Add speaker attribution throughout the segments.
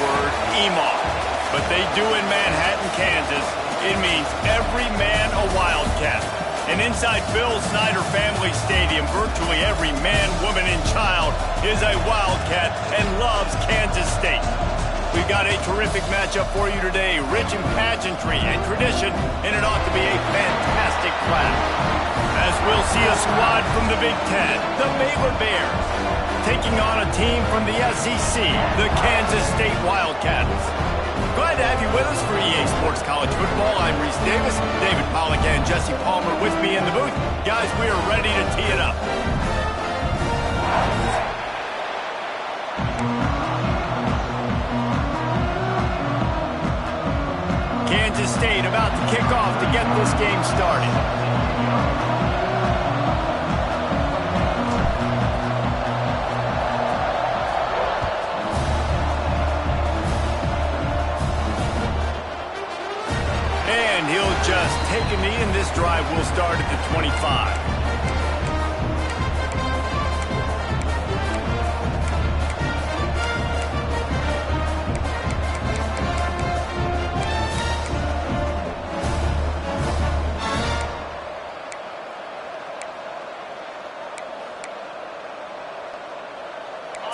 Speaker 1: word EMAW. But they do in Manhattan, Kansas. It means every man a Wildcat. And inside Bill Snyder Family Stadium, virtually every man, woman, and child is a Wildcat and loves Kansas State. We've got a terrific matchup for you today, rich in pageantry and tradition, and it ought to be a fantastic clash. As we'll see a squad from the Big Ten, the Baylor Bears, taking on a team from the SEC, the Kansas State Wildcats. Glad to have you with us for EA Sports College Football. I'm Reese Davis, David Pollack and Jesse Palmer with me in the booth. Guys, we are ready to tee it up. Kansas State about to kick off to get this game started. And he'll just take a knee, and this drive will start at the 25.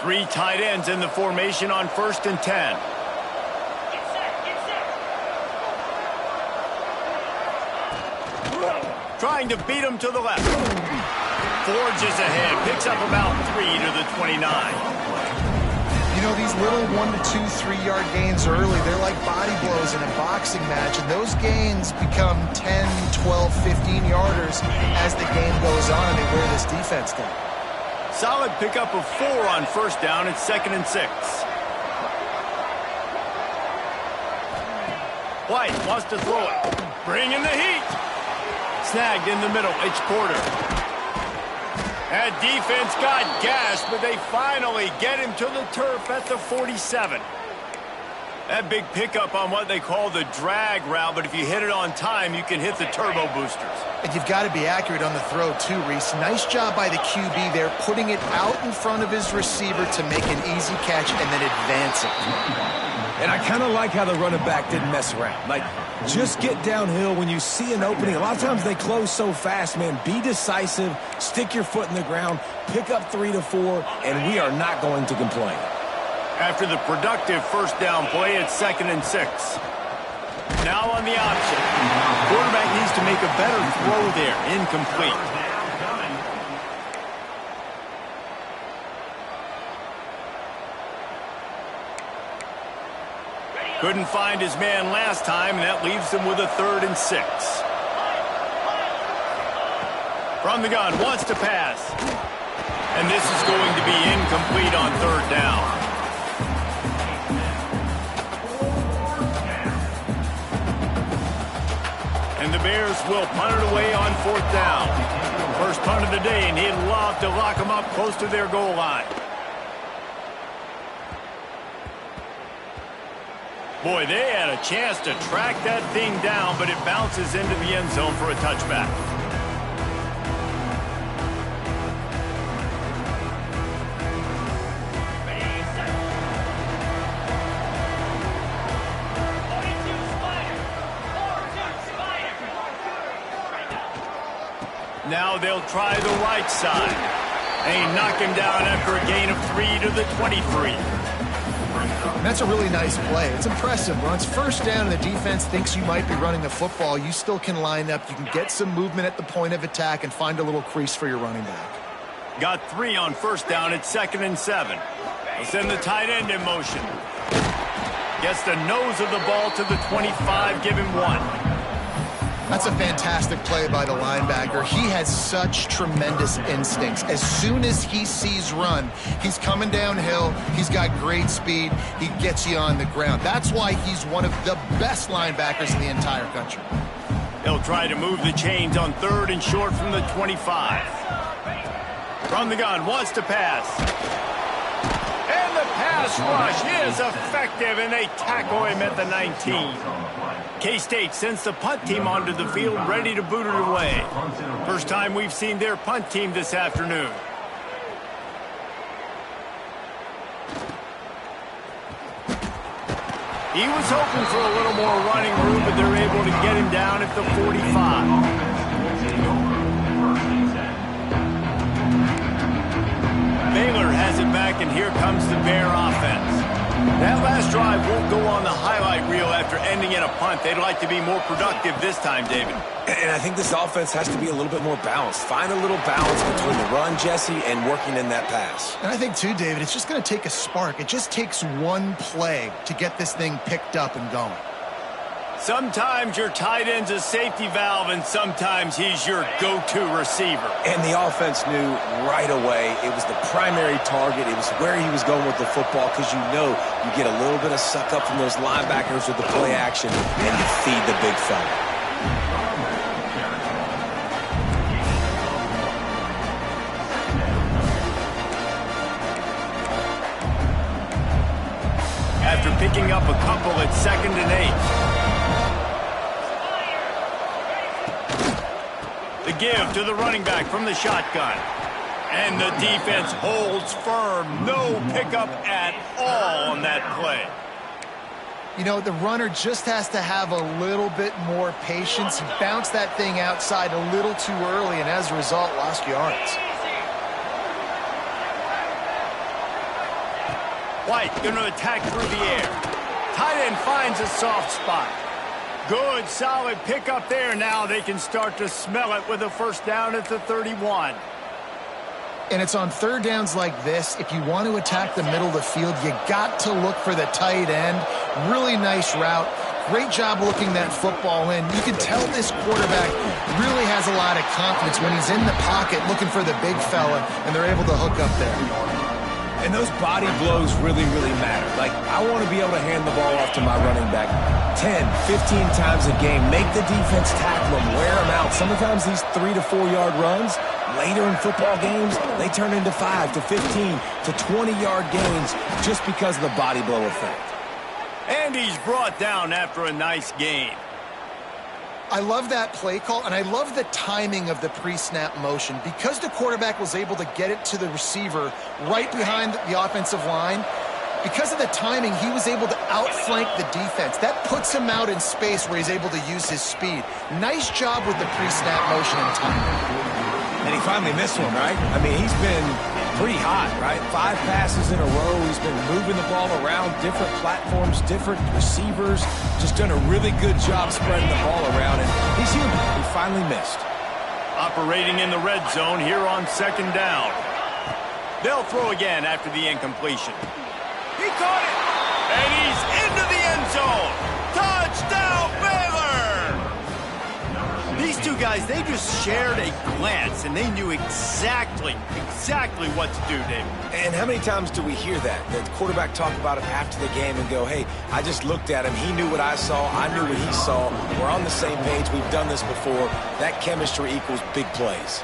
Speaker 1: Three tight ends in the formation on 1st and 10. Trying to beat him to the left. Forges ahead, picks up about 3 to the 29.
Speaker 2: You know, these little 1 to 2, 3-yard gains early, they're like body blows in a boxing match, and those gains become 10, 12, 15-yarders as the game goes on, and they wear this defense down.
Speaker 1: Solid pickup of 4 on 1st down. It's 2nd and 6. White wants to throw it. Bring in the heat. Snagged in the middle. It's Porter. That defense got gashed, but they finally get him to the turf at the 47. That big pickup on what they call the drag route, but if you hit it on time, you can hit the turbo boosters.
Speaker 2: And you've got to be accurate on the throw, too, Reese. Nice job by the QB there, putting it out in front of his receiver to make an easy catch and then advance it.
Speaker 3: And I kind of like how the running back didn't mess around. Like, just get downhill when you see an opening. A lot of times they close so fast, man. Be decisive, stick your foot in the ground, pick up 3 to 4, and we are not going to complain.
Speaker 1: After the productive 1st down play, it's 2nd and 6. Now on the option. Quarterback needs to make a better throw there. Incomplete. Couldn't find his man last time, and that leaves him with a 3rd and 6. From the gun, wants to pass. And this is going to be incomplete on 3rd down. And the Bears will punt it away on 4th down. First punt of the day, and he'd love to lock them up close to their goal line. Boy, they had a chance to track that thing down, but it bounces into the end zone for a touchback. Now they'll try the right side. They knock him down after a gain of 3 to the 23.
Speaker 2: And that's a really nice play. It's impressive. When it's 1st down and the defense thinks you might be running the football, you still can line up. You can get some movement at the point of attack and find a little crease for your running back.
Speaker 1: Got 3 on 1st down at 2nd and 7. They'll send the tight end in motion. Gets the nose of the ball to the 25, give him 1.
Speaker 2: That's a fantastic play by the linebacker. He has such tremendous instincts. As soon as he sees run, he's coming downhill. He's got great speed. He gets you on the ground. That's why he's one of the best linebackers in the entire country.
Speaker 1: They'll try to move the chains on 3rd and short from the 25. From the gun, wants to pass. And the pass rush is effective, and they tackle him at the 19. K-State sends the punt team onto the field, ready to boot it away. First time we've seen their punt team this afternoon. He was hoping for a little more running room, but they're able to get him down at the 45. Baylor has it back, and here comes the Bear offense. That last drive won't go on the highlight reel after ending in a punt. They'd like to be more productive this time, David.
Speaker 3: And I think this offense has to be a little bit more balanced. Find a little balance between the run, Jesse, and working in that pass.
Speaker 2: And I think, too, David, it's just going to take a spark. It just takes one play to get this thing picked up and going.
Speaker 1: Sometimes your tight end's a safety valve, and sometimes he's your go-to receiver.
Speaker 3: And the offense knew right away it was the primary target. It was where he was going with the football, because you know you get a little bit of suck up from those linebackers with the play action, and you feed the big fella.
Speaker 1: After picking up a couple at 2nd and 8. The give to the running back from the shotgun. And the defense holds firm. No pickup at all on that play.
Speaker 2: You know, the runner just has to have a little bit more patience. He bounced that thing outside a little too early, and as a result, lost yards.
Speaker 1: White going to attack through the air. Tight end finds a soft spot. Good, solid pickup there. Now they can start to smell it with a first down at the 31.
Speaker 2: And it's on third downs like this. If you want to attack the middle of the field, you got to look for the tight end. Really nice route. Great job looking that football in. You can tell this quarterback really has a lot of confidence when he's in the pocket looking for the big fella, and they're able to hook up there.
Speaker 3: And those body blows really, really matter. Like, I want to be able to hand the ball off to my running back 10, 15 times a game. Make the defense tackle them, wear them out. Sometimes these 3 to 4 yard runs, later in football games, they turn into 5 to 15 to 20-yard gains just because of the body blow effect.
Speaker 1: And he's brought down after a nice gain.
Speaker 2: I love that play call, and I love the timing of the pre-snap motion. Because the quarterback was able to get it to the receiver right behind the offensive line, because of the timing, he was able to outflank the defense. That puts him out in space where he's able to use his speed. Nice job with the pre-snap motion and timing.
Speaker 3: And he finally missed one, right? I mean, he's been pretty hot, right? 5 passes in a row. He's been moving the ball around, different platforms, different receivers. Just done a really good job spreading the ball around, and he's human. He finally missed.
Speaker 1: Operating in the red zone here on 2nd down. They'll throw again after the incompletion. He caught it, and he's into the end zone. Touchdown, Baylor! These two guys, they just shared a glance, and they knew exactly what to do, David.
Speaker 3: And how many times do we hear that? The quarterback talk about it after the game and go, hey, I just looked at him. He knew what I saw. I knew what he saw. We're on the same page. We've done this before. That chemistry equals big plays.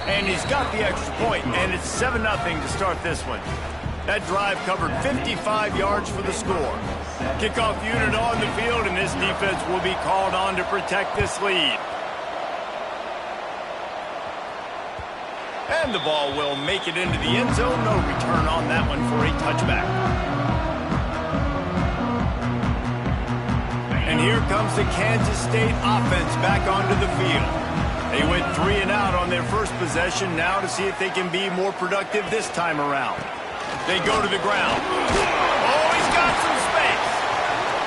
Speaker 1: And he's got the extra point, and it's 7-0 to start this one. That drive covered 55 yards for the score. Kickoff unit on the field, and this defense will be called on to protect this lead. And the ball will make it into the end zone. No return on that one for a touchback. And here comes the Kansas State offense back onto the field. They went 3 and out on their first possession, now to see if they can be more productive this time around. They go to the ground. Oh, he's got some space.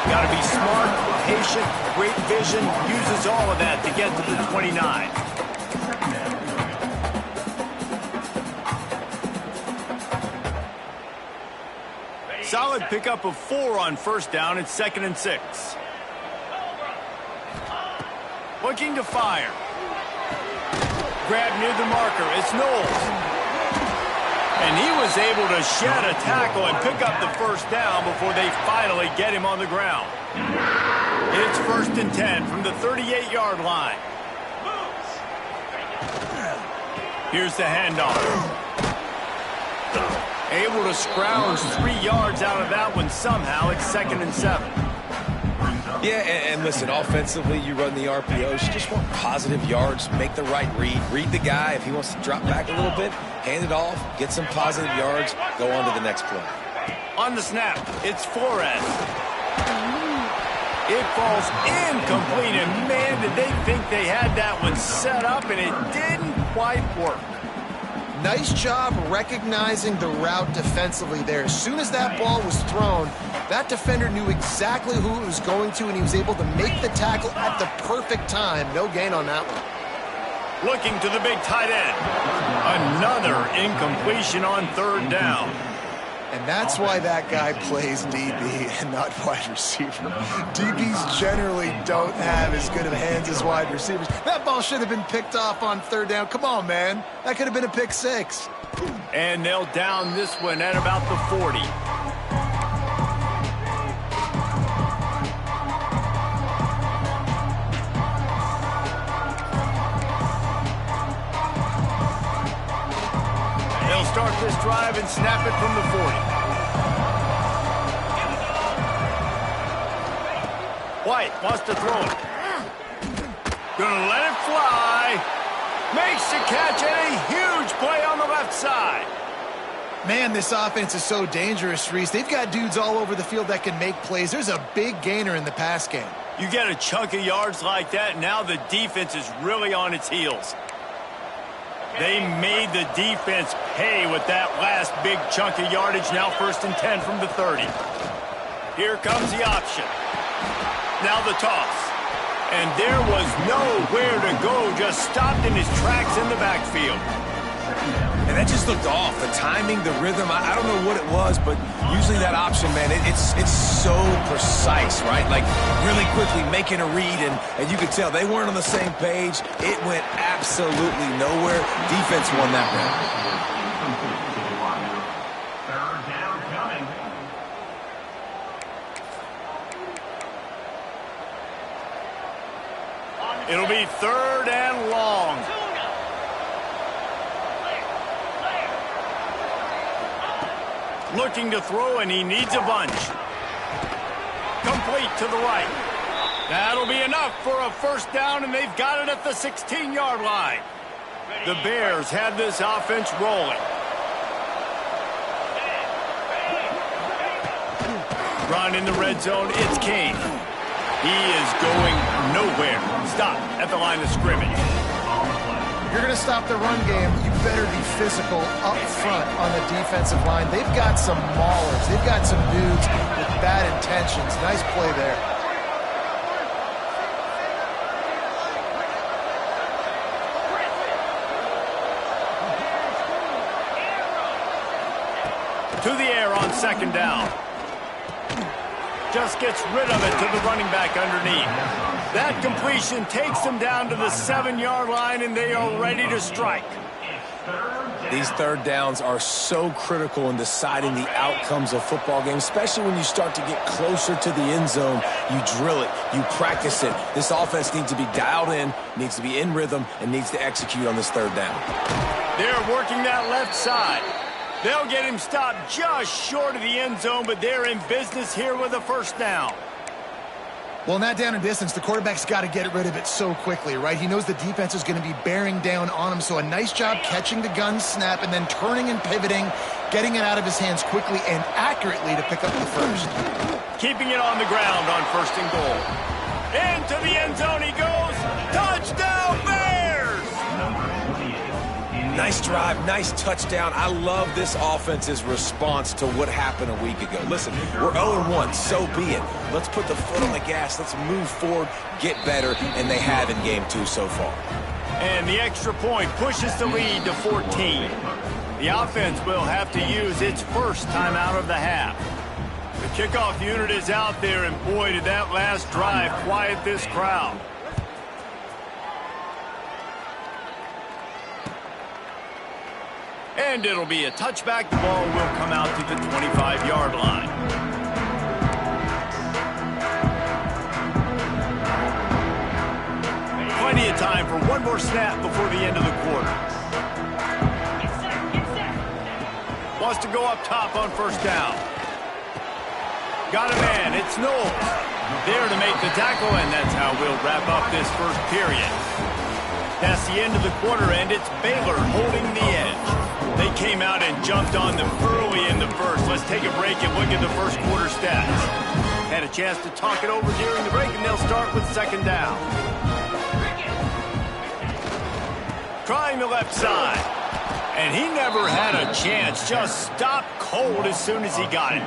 Speaker 1: Got to be smart, patient, great vision, uses all of that to get to the 29. Solid pickup of 4 on first down. It's 2nd and 6. Looking to fire. Grab near the marker. It's Knowles. And he was able to shed a tackle and pick up the first down before they finally get him on the ground. It's 1st and 10 from the 38-yard line. Here's the handoff. Able to scrounge 3 yards out of that one somehow. It's 2nd and 7.
Speaker 3: Yeah, and listen, offensively, you run the RPOs. You just want positive yards, make the right read. Read the guy. If he wants to drop back a little bit, hand it off, get some positive yards, go on to the next play.
Speaker 1: On the snap, it's Flores. It falls incomplete, and man, did they think they had that one set up, and it didn't quite work.
Speaker 2: Nice job recognizing the route defensively there. As soon as that ball was thrown, that defender knew exactly who it was going to, and he was able to make the tackle at the perfect time. No gain on that one.
Speaker 1: Looking to the big tight end. Another incompletion on third down.
Speaker 2: And that's why that guy plays DB and not wide receiver. DBs generally don't have as good of hands as wide receivers. That ball should have been picked off on third down. Come on, man. That could have been a pick six.
Speaker 1: And they'll down this one at about the 40. Start this drive and snap it from the 40. White wants to throw it. Gonna let it fly. Makes the catch and a huge play on the left side.
Speaker 2: Man, this offense is so dangerous, Reese. They've got dudes all over the field that can make plays. There's a big gainer in the pass game.
Speaker 1: You get a chunk of yards like that, now the defense is really on its heels. They made the defense pay with that last big chunk of yardage. Now 1st and 10 from the 30. Here comes the option. Now the toss. And there was nowhere to go. Just stopped in his tracks in the backfield.
Speaker 3: And that just looked off. The timing, the rhythm, I don't know what it was, but usually that option, man, it's so precise, right? Like really quickly making a read, and you could tell they weren't on the same page. It went absolutely nowhere. Defense won that round.
Speaker 1: It'll be 3rd and long. Looking to throw, and he needs a bunch. Complete to the right. That'll be enough for a 1st down, and they've got it at the 16-yard line. The Bears have this offense rolling. Run in the red zone, it's King. He is going nowhere. Stop at the line of scrimmage.
Speaker 2: You're going to stop the run game, you better be physical up front on the defensive line. They've got some maulers. They've got some dudes with bad intentions. Nice play there.
Speaker 1: To the air on 2nd down. Just gets rid of it to the running back underneath. That completion takes them down to the 7-yard line, and they are ready to strike.
Speaker 3: These 3rd downs are so critical in deciding the outcomes of football games, especially when you start to get closer to the end zone. You drill it, you practice it. This offense needs to be dialed in, needs to be in rhythm, and needs to execute on this 3rd down.
Speaker 1: They're working that left side. They'll get him stopped just short of the end zone, but they're in business here with a 1st down.
Speaker 2: Well, in that down and distance, the quarterback's got to get rid of it so quickly, right? He knows the defense is going to be bearing down on him, so a nice job catching the gun snap and then turning and pivoting, getting it out of his hands quickly and accurately to pick up the 1st.
Speaker 1: Keeping it on the ground on 1st and goal. Into the end zone he goes. Touchdown, Bears!
Speaker 3: Nice drive, nice touchdown. I love this offense's response to what happened a week ago. Listen, we're 0-1, so be it. Let's put the foot on the gas. Let's move forward, get better, and they have in Game 2 so far.
Speaker 1: And the extra point pushes the lead to 14. The offense will have to use its 1st timeout of the half. The kickoff unit is out there, and boy, did that last drive quiet this crowd. And it'll be a touchback. The ball will come out to the 25-yard line. Plenty of time for one more snap before the end of the quarter. Wants to go up top on 1st down. Got a man. It's Knowles. There to make the tackle, and that's how we'll wrap up this 1st period. That's the end of the quarter, and it's Baylor holding the edge. They came out and jumped on them early in the 1st. Let's take a break and look at the 1st quarter stats. had a chance to talk it over during the break, and they'll start with second down. Trying the left side. And he never had a chance. Just stopped cold as soon as he got it.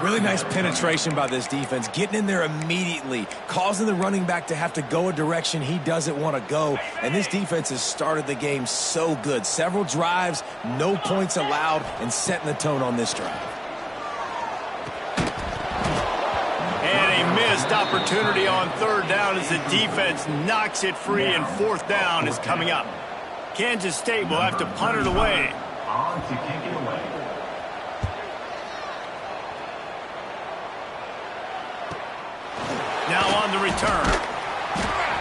Speaker 3: Really nice penetration by this defense, getting in there immediately, causing the running back to have to go a direction he doesn't want to go. And this defense has started the game so good. Several drives, no points allowed, and setting the tone on this drive.
Speaker 1: And a missed opportunity on third down as the defense knocks it free, and fourth down is coming up. Kansas State will have to punt it away.
Speaker 4: On to kick it away.
Speaker 1: Now on the return.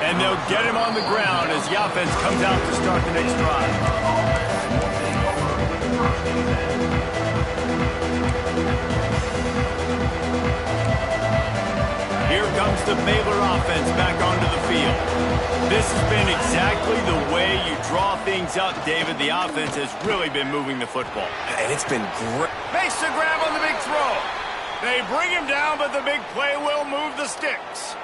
Speaker 1: And they'll get him on the ground as the offense comes out to start the next drive. Here comes the Baylor offense back onto the field. This has been exactly the way you draw things up, David. The offense has really been moving the football.
Speaker 3: And it's been great.
Speaker 1: Makes the grab on the big throw. They bring him down, but the big play will move the sticks.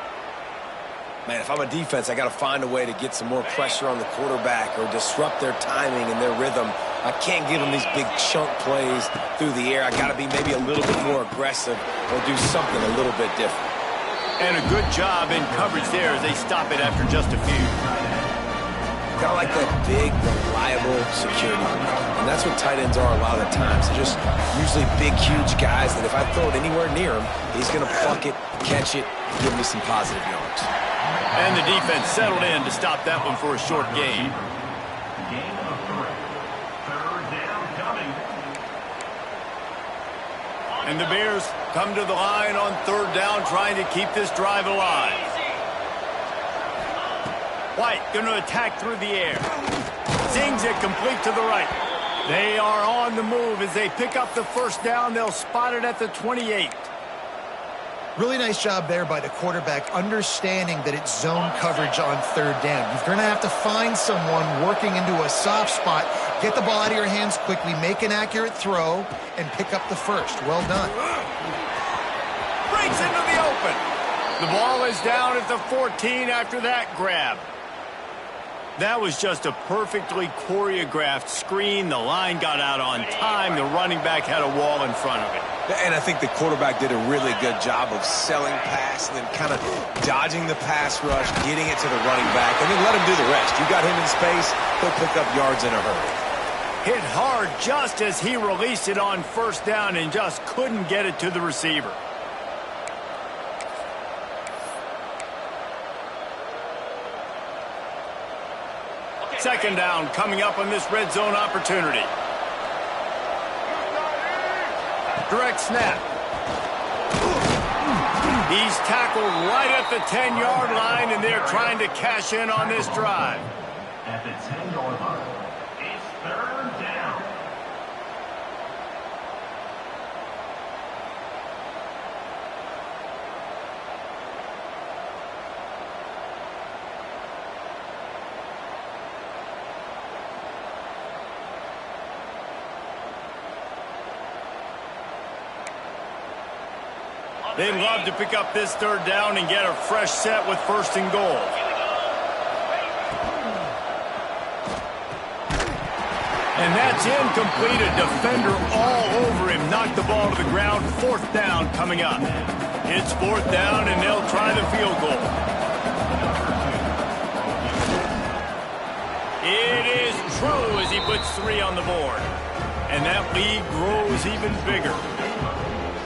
Speaker 3: Man, if I'm a defense, I got to find a way to get some more pressure on the quarterback or disrupt their timing and their rhythm. I can't give them these big chunk plays through the air. I got to be maybe a little bit more aggressive or do something a little bit different.
Speaker 1: And a good job in coverage there as they stop it after just a few.
Speaker 3: Kind of like that big, reliable security. And that's what tight ends are a lot of the times. They're just usually big, huge guys that if I throw it anywhere near him, he's going to pluck it, catch it, give me some positive yards.
Speaker 1: And the defense settled in to stop that one for a short gain.
Speaker 4: Gain of 3. Third down coming.
Speaker 1: And the Bears come to the line on third down, trying to keep this drive alive. White going to attack through the air. Zings it complete to the right. They are on the move as they pick up the first down. They'll spot it at the 28.
Speaker 2: Really nice job there by the quarterback, understanding that it's zone coverage on third down. You're going to have to find someone working into a soft spot, get the ball out of your hands quickly, make an accurate throw, and pick up the first. Well done.
Speaker 1: Breaks into the open. The ball is down at the 14 after that grab. That was just a perfectly choreographed screen. The line got out on time. The running back had a wall in front of it.
Speaker 3: And I think the quarterback did a really good job of selling pass and then kind of dodging the pass rush, getting it to the running back, and then let him do the rest. You got him in space, he'll pick up yards in a hurry.
Speaker 1: Hit hard just as he released it on first down and just couldn't get it to the receiver. Second down coming up on this red zone opportunity. Direct snap. He's tackled right at the 10-yard line, and they're trying to cash in on this drive.
Speaker 4: At the 10-yard line, it's third down.
Speaker 1: They'd love to pick up this third down and get a fresh set with first and goal. And that's incomplete. A defender all over him. Knocked the ball to the ground. Fourth down coming up. It's fourth down, and they'll try the field goal. It is true as he puts 3 on the board. And that lead grows even bigger.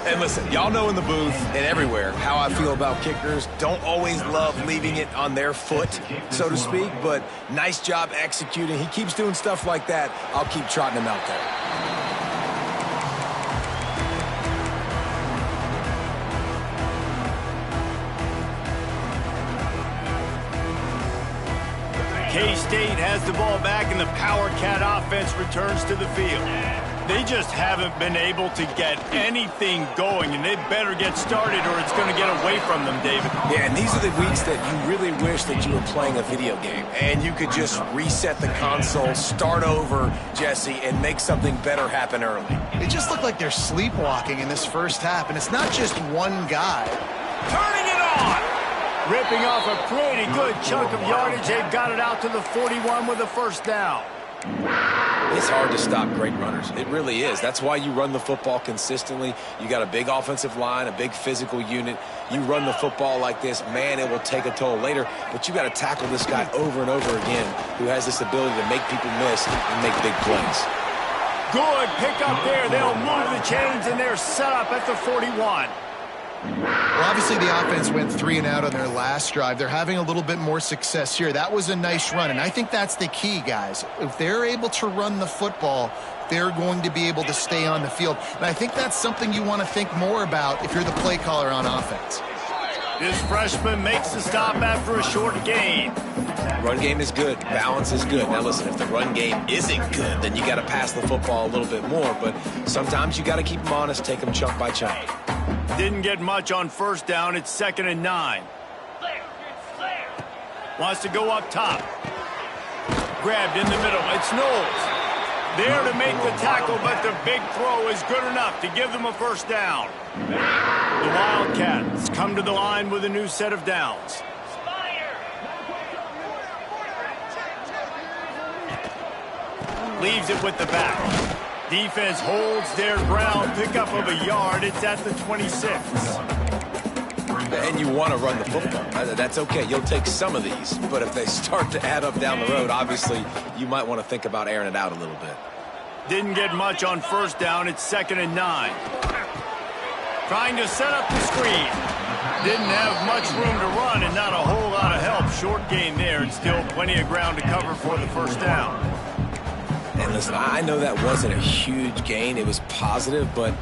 Speaker 3: And listen, y'all know in the booth and everywhere how I feel about kickers. Don't always love leaving it on their foot, so to speak, but nice job executing. He keeps doing stuff like that. I'll keep trotting him out there.
Speaker 1: K-State has the ball back, and the Power Cat offense returns to the field. They just haven't been able to get anything going, and they better get started or it's going to get away from them, David.
Speaker 3: Yeah, and these are the weeks that you really wish that you were playing a video game and you could just reset the console, start over, Jesse, and make something better happen early.
Speaker 2: They just look like they're sleepwalking in this first half, and it's not just one guy.
Speaker 1: Turning it on! Ripping off a pretty good chunk of yardage. They've got it out to the 41 with a first down.
Speaker 3: It's hard to stop great runners. It really is. That's why you run the football consistently. You got a big offensive line, a big physical unit. You run the football like this, man, it will take a toll later. But you got to tackle this guy over and over again who has this ability to make people miss and make big plays.
Speaker 1: Good pick up there. They'll move the chains, and they're set up at the 41.
Speaker 2: Well, obviously the offense went 3 and out on their last drive. They're having a little bit more success here. That was a nice run, and I think that's the key, guys. If they're able to run the football, they're going to be able to stay on the field. And I think that's something you want to think more about if you're the play caller on offense.
Speaker 1: This freshman makes the stop after a short gain.
Speaker 3: Run game is good. Balance is good. Now, listen, if the run game isn't good, then you got to pass the football a little bit more. But sometimes you got to keep them honest, take them chunk by chunk.
Speaker 1: Didn't get much on first down. It's 2nd and 9. Wants to go up top. Grabbed in the middle. It's Knowles. There to make the tackle, but the big throw is good enough to give them a first down. The Wildcats come to the line with a new set of downs. Leaves it with the back. Defense holds their ground. Pickup of a yard. It's at the 26.
Speaker 3: And you want to run the football. That's okay. You'll take some of these. But if they start to add up down the road, obviously, you might want to think about airing it out a little bit.
Speaker 1: Didn't get much on first down. It's 2nd and 9. Trying to set up the screen. Didn't have much room to run and not a whole lot of help. Short gain there and still plenty of ground to cover for the first down.
Speaker 3: And listen, I know that wasn't a huge gain. It was positive, but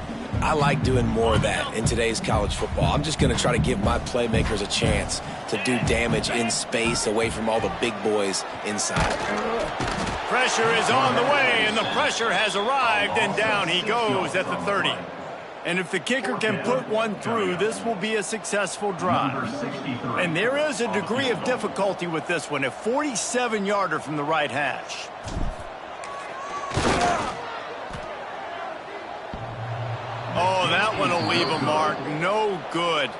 Speaker 3: I like doing more of that in today's college football. I'm just going to try to give my playmakers a chance to do damage in space away from all the big boys inside.
Speaker 1: Pressure is on the way, and the pressure has arrived, and down he goes at the 30. And if the kicker can put one through, this will be a successful drive. And there is a degree of difficulty with this one, a 47-yarder from the right hash. Oh, that one will leave a mark. No good.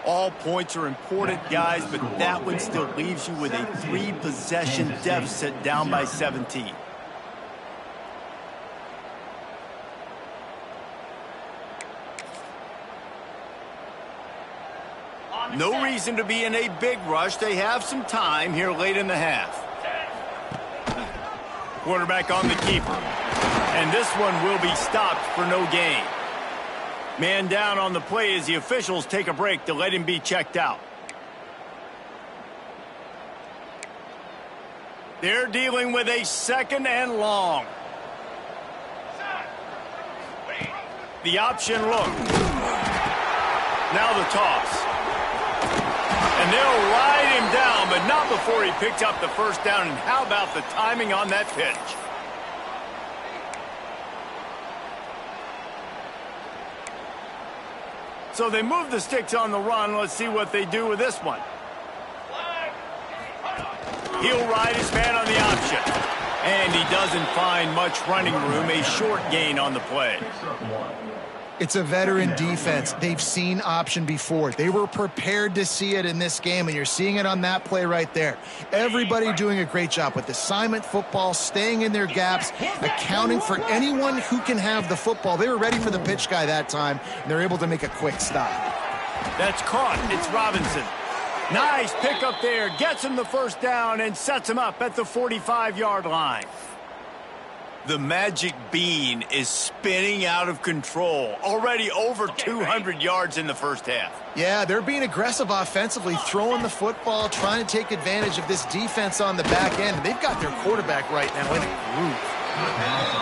Speaker 1: All points are important, guys, but that one still leaves you with a 3-possession deficit down by 17. No reason to be in a big rush. They have some time here late in the half. Quarterback on the keeper. And this one will be stopped for no gain. Man down on the play as the officials take a break to let him be checked out. They're dealing with a 2nd and long. The option look. Now the toss. And they'll ride him down, but not before he picks up the first down. And how about the timing on that pitch? So they move the sticks on the run. Let's see what they do with this one. He'll ride his man on the option. And he doesn't find much running room. A short gain on the play.
Speaker 2: It's a veteran defense. They've seen option before. They were prepared to see it in this game, and you're seeing it on that play right there. Everybody doing a great job with assignment football, staying in their gaps, accounting for anyone who can have the football. They were ready for the pitch guy that time, and they're able to make a quick stop.
Speaker 1: That's caught. It's Robinson. Nice pickup there. Gets him the first down and sets him up at the 45-yard line. The magic bean is spinning out of control. Already over 200 yards in the first half.
Speaker 2: Yeah, they're being aggressive offensively, throwing the football, trying to take advantage of this defense on the back end. They've got their quarterback right now in a groove.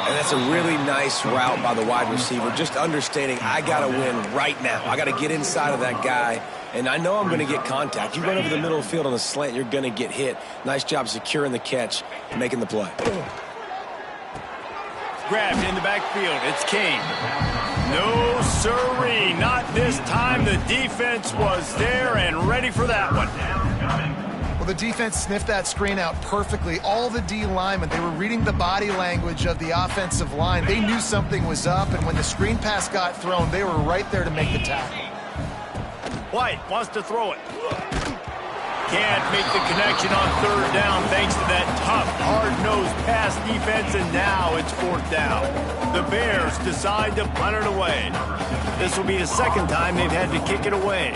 Speaker 3: And that's a really nice route by the wide receiver, just understanding I got to win right now. I got to get inside of that guy, and I know I'm going to get contact. You run over the middle of the field on a slant, you're going to get hit. Nice job securing the catch, making the play.
Speaker 1: grabbed in the backfield. It's King. No sirree, not this time. The defense was there and ready for that one.
Speaker 2: Well, the defense sniffed that screen out perfectly. All the D linemen, they were reading the body language of the offensive line. They knew something was up, and when the screen pass got thrown, they were right there to make the tackle.
Speaker 1: White wants to throw it. Can't make the connection on third down thanks to that tough, hard-nosed pass defense, and now it's fourth down. The Bears decide to punt it away. This will be the second time they've had to kick it away.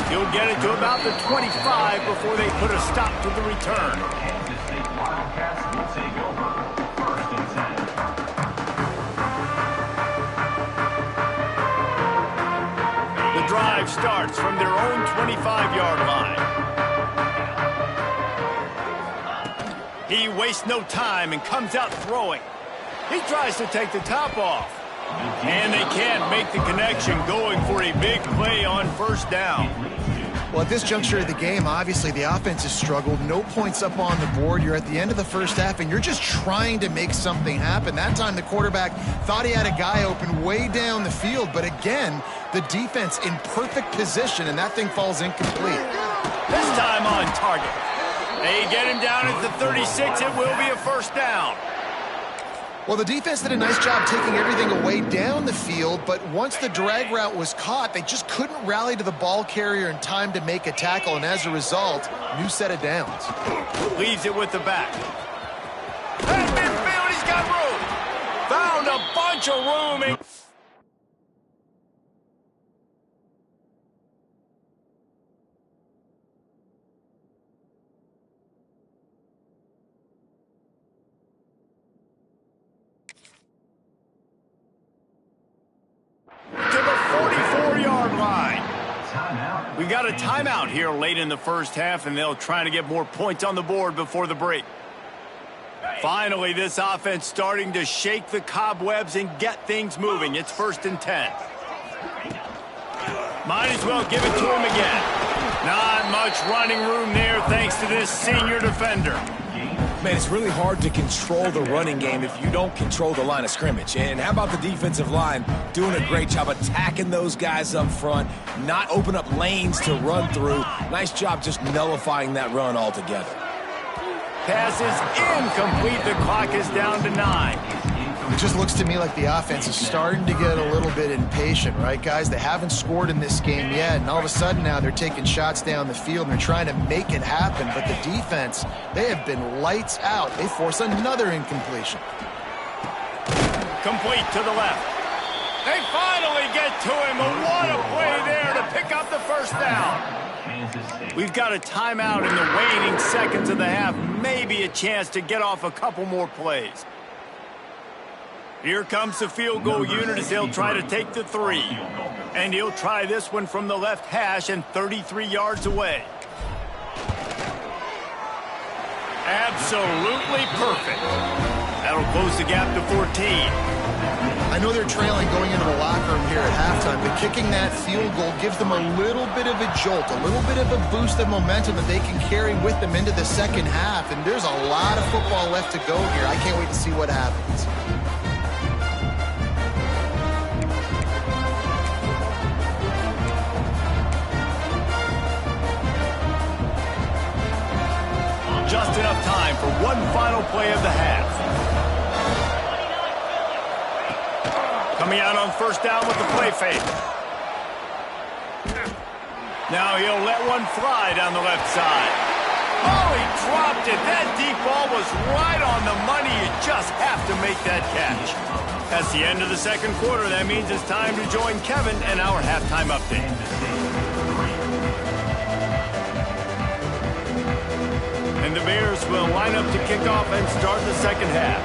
Speaker 1: He'll get it to about the 25 before they put a stop to the return.
Speaker 4: Kansas State Wildcats will take over. First and 10.
Speaker 1: The drive starts from their own 25-yard line. He wastes no time and comes out throwing. He tries to take the top off. And they can't make the connection, going for a big play on first down.
Speaker 2: Well, at this juncture of the game, obviously the offense has struggled. No points up on the board. You're at the end of the first half, and you're just trying to make something happen. That time the quarterback thought he had a guy open way down the field, but again, the defense in perfect position, and that thing falls incomplete.
Speaker 1: This time on target. They get him down at the 36. It will be a first down.
Speaker 2: Well, the defense did a nice job taking everything away down the field, but once the drag route was caught, they just couldn't rally to the ball carrier in time to make a tackle, and as a result, new set of downs.
Speaker 1: Leaves it with the back. At midfield, he's got room. Found a bunch of room. We got a timeout here late in the first half, and they'll try to get more points on the board before the break. Finally, this offense starting to shake the cobwebs and get things moving. It's first and 10. Might as well give it to him again. Not much running room there thanks to this senior defender.
Speaker 3: Man, it's really hard to control the running game if you don't control the line of scrimmage. And how about the defensive line doing a great job attacking those guys up front, not open up lanes to run through. Nice job just nullifying that run altogether.
Speaker 1: Pass is incomplete. The clock is down to 9.
Speaker 2: It just looks to me like the offense is starting to get a little bit impatient, right, guys? They haven't scored in this game yet, and all of a sudden now they're taking shots down the field and they're trying to make it happen. But the defense, they have been lights out. They force another incompletion.
Speaker 1: Complete to the left. They finally get to him. What a play there to pick up the first down. We've got a timeout in the waning seconds of the half. Maybe a chance to get off a couple more plays. Here comes the field goal unit as they'll try to take the 3. And he'll try this one from the left hash and 33 yards away. Absolutely perfect. That'll close the gap to 14.
Speaker 2: I know they're trailing going into the locker room here at halftime, but kicking that field goal gives them a little bit of a jolt, a little bit of a boost of momentum that they can carry with them into the second half. And there's a lot of football left to go here. I can't wait to see what happens.
Speaker 1: Just enough time for one final play of the half. Coming out on first down with the play fake. Now he'll let one fly down the left side. Oh, he dropped it. That deep ball was right on the money. You just have to make that catch. That's the end of the second quarter. That means it's time to join Kevin and our halftime update. And the Bears will line up to kick off and start the second half.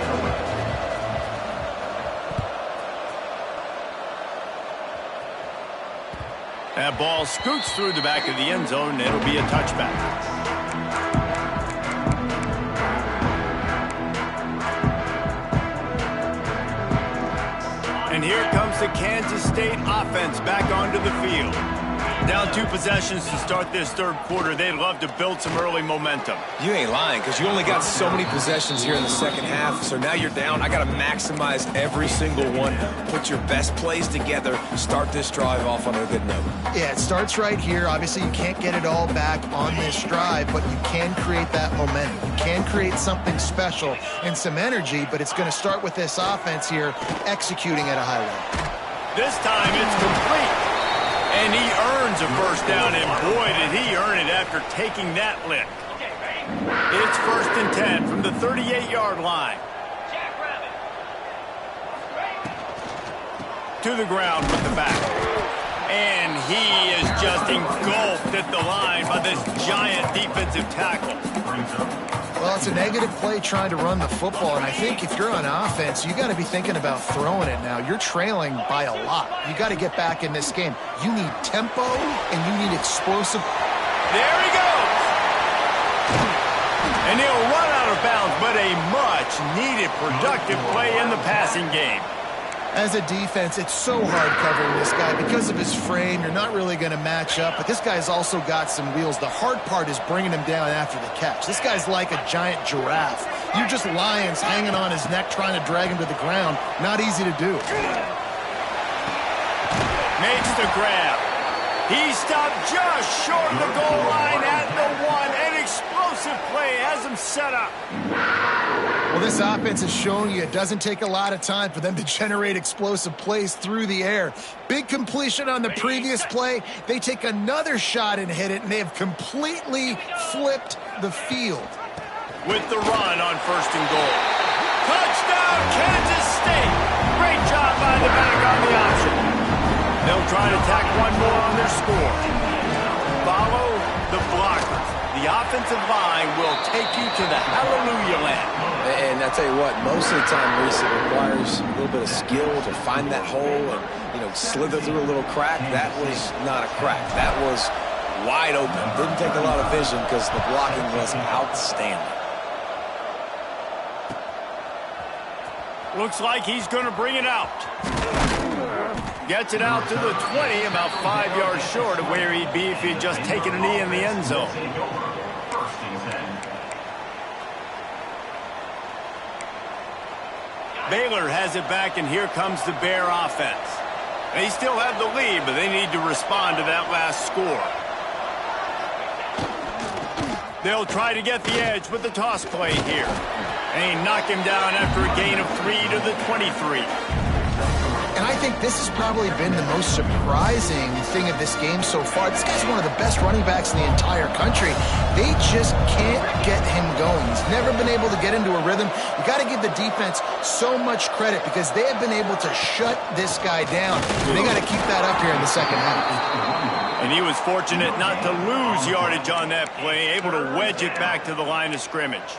Speaker 1: That ball scoots through the back of the end zone, and it'll be a touchback. And here comes the Kansas State offense back onto the field. Down 2 possessions to start this third quarter. They'd love to build some early momentum.
Speaker 3: You ain't lying, because you only got so many possessions here in the second half, so now you're down. I got to maximize every single one. Put your best plays together. Start this drive off on a good note.
Speaker 2: Yeah, it starts right here. Obviously, you can't get it all back on this drive, but you can create that momentum. You can create something special and some energy, but it's going to start with this offense here executing at a high level.
Speaker 1: This time it's complete. And he earns a first down, and boy, did he earn it after taking that lick. It's 1st and 10 from the 38-yard line. To the ground with the back. And he is just engulfed at the line by this giant defensive tackle.
Speaker 2: Well, it's a negative play trying to run the football, and I think if you're on offense, you got to be thinking about throwing it now. You're trailing by a lot. You got to get back in this game. You need tempo, and you need explosive.
Speaker 1: There he goes! And he'll run out of bounds, but a much-needed productive play in the passing game.
Speaker 2: As a defense, it's so hard covering this guy. Because of his frame, you're not really going to match up, but this guy's also got some wheels. The hard part is bringing him down after the catch. This guy's like a giant giraffe. You're just lions hanging on his neck trying to drag him to the ground. Not easy to do.
Speaker 1: Makes the grab. He stopped just short of the goal line at the 1. An explosive play has him set up.
Speaker 2: Well, this offense is showing you it doesn't take a lot of time for them to generate explosive plays through the air. Big completion on the previous play. They take another shot and hit it, and they have completely flipped the field.
Speaker 1: With the run on 1st and goal. Touchdown, Kansas State. Great job by the back on the option. They'll try to tack one more on their score. Follow the blockers. The offensive line will take you to the hallelujah land.
Speaker 3: And I tell you what, most of the time, Reese, it requires a little bit of skill to find that hole and, slither through a little crack. That was not a crack. That was wide open. Didn't take a lot of vision because the blocking was outstanding.
Speaker 1: Looks like he's going to bring it out. Gets it out to the 20, about 5 yards short of where he'd be if he'd just taken a knee in the end zone. Baylor has it back, and here comes the Bear offense. They still have the lead, but they need to respond to that last score. They'll try to get the edge with the toss play here. And he knocked him down after a gain of 3 to the 23.
Speaker 2: And I think this has probably been the most surprising thing of this game so far. This guy's one of the best running backs in the entire country. They just can't get him going. He's never been able to get into a rhythm. You got to give the defense so much credit because they have been able to shut this guy down. They got to keep that up here in the second half.
Speaker 1: And he was fortunate not to lose yardage on that play, able to wedge it back to the line of scrimmage.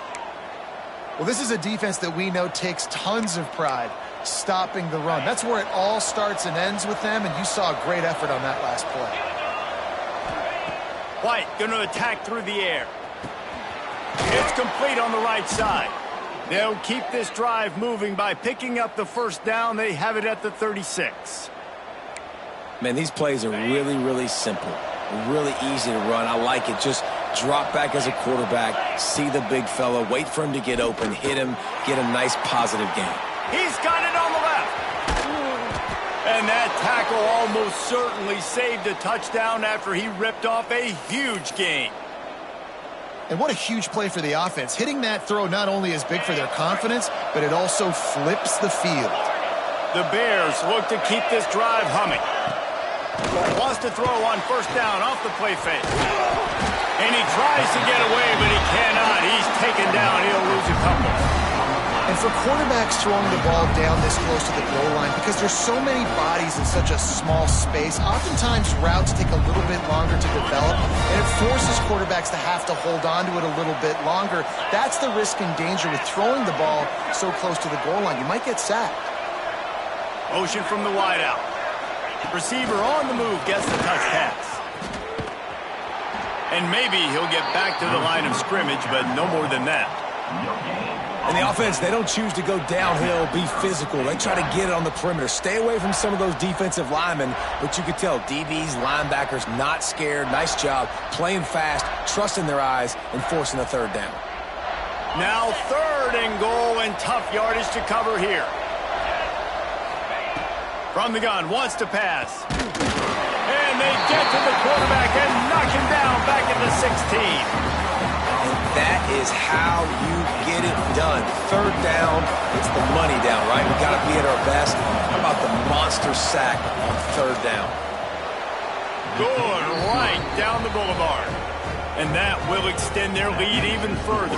Speaker 2: Well, this is a defense that we know takes tons of pride stopping the run. That's where it all starts and ends with them, and you saw a great effort on that last play.
Speaker 1: White going to attack through the air. It's complete on the right side. They'll keep this drive moving by picking up the first down. They have it at the 36.
Speaker 3: Man, these plays are really, really simple. Really easy to run. I like it. Just drop back as a quarterback, see the big fella, wait for him to get open, hit him, get a nice positive gain.
Speaker 1: He's got it on the left. And that tackle almost certainly saved a touchdown after he ripped off a huge gain.
Speaker 2: And what a huge play for the offense. Hitting that throw not only is big for their confidence, but it also flips the field.
Speaker 1: The Bears look to keep this drive humming. Wants to throw on first down off the play fake. And he tries to get away, but he cannot. He's taken down. He'll lose a couple.
Speaker 2: And for quarterbacks throwing the ball down this close to the goal line, because there's so many bodies in such a small space, oftentimes routes take a little bit longer to develop, and it forces quarterbacks to have to hold on to it a little bit longer. That's the risk and danger with throwing the ball so close to the goal line. You might get sacked.
Speaker 1: Motion from the wideout. Receiver on the move gets the touch pass. And maybe he'll get back to the line of scrimmage, but no more than that.
Speaker 3: And the offense, they don't choose to go downhill, be physical. They try to get it on the perimeter. Stay away from some of those defensive linemen, but you could tell DBs, linebackers, not scared. Nice job playing fast, trusting their eyes, and forcing the third down.
Speaker 1: Now 3rd and goal, and tough yardage to cover here. From the gun, wants to pass. And they get to the quarterback and knock him down back at the 16.
Speaker 3: And that is how you get it done. 3rd down, it's the money down, right? We got to be at our best. How about the monster sack on 3rd down?
Speaker 1: Good, right down the boulevard. And that will extend their lead even further.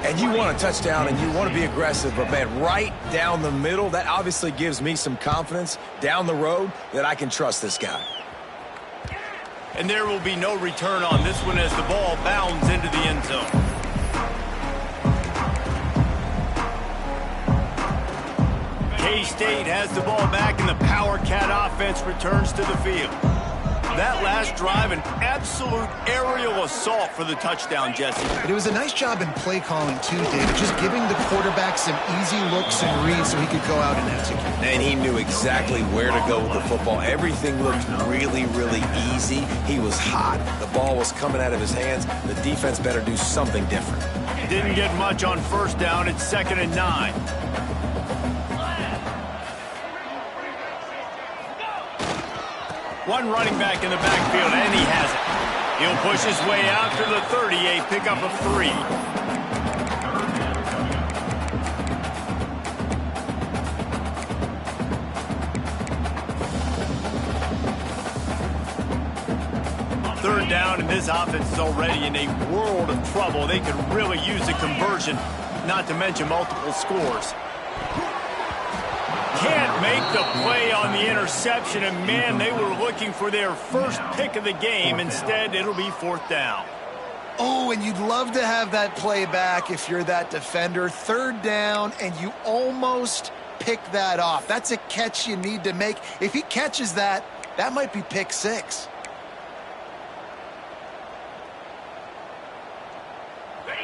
Speaker 3: And you want a touchdown and you want to be aggressive, but man, right down the middle, that obviously gives me some confidence down the road that I can trust this guy.
Speaker 1: And there will be no return on this one as the ball bounds into the end zone. K-State has the ball back and the Power Cat offense returns to the field. That last drive, an absolute aerial assault for the touchdown, Jesse.
Speaker 2: But it was a nice job in play calling, too, David, just giving the quarterback some easy looks and reads so he could go out and execute.
Speaker 3: And he knew exactly where to go with the football. Everything looked really, really easy. He was hot. The ball was coming out of his hands. The defense better do something different.
Speaker 1: Didn't get much on 1st down. It's 2nd and 9. One running back in the backfield, and he has it. He'll push his way out to the 38, pick up a 3. Third down, and this offense is already in a world of trouble. They could really use a conversion, not to mention multiple scores. Can't make the play on the interception, and man, they were looking for their first pick of the game. Instead, it'll be 4th down.
Speaker 2: Oh, and you'd love to have that play back if you're that defender. 3rd down, and you almost pick that off. That's a catch you need to make. If he catches that, that might be pick 6.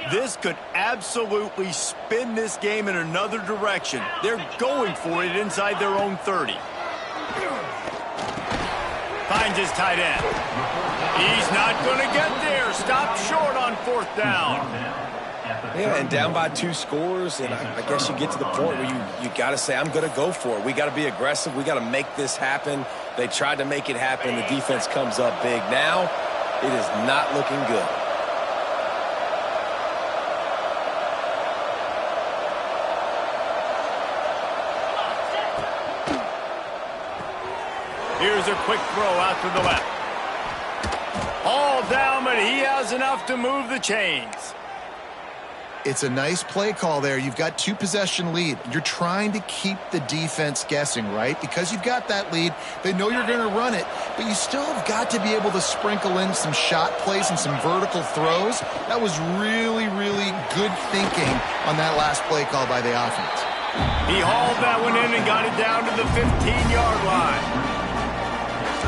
Speaker 1: This could absolutely spin this game in another direction. They're going for it inside their own 30. Finds his tight end. He's not going to get there. Stop short on 4th down.
Speaker 3: Yeah, and down by 2 scores, and I guess you get to the point where you got to say, I'm going to go for it. We got to be aggressive. We got to make this happen. They tried to make it happen. The defense comes up big. Now, it is not looking good.
Speaker 1: Here's a quick throw out to the left. All down, but he has enough to move the chains.
Speaker 2: It's a nice play call there. You've got 2-possession lead. You're trying to keep the defense guessing, right? Because you've got that lead. They know you're going to run it, but you still have got to be able to sprinkle in some shot plays and some vertical throws. That was really, really good thinking on that last play call by the offense.
Speaker 1: He hauled that one in and got it down to the 15-yard line.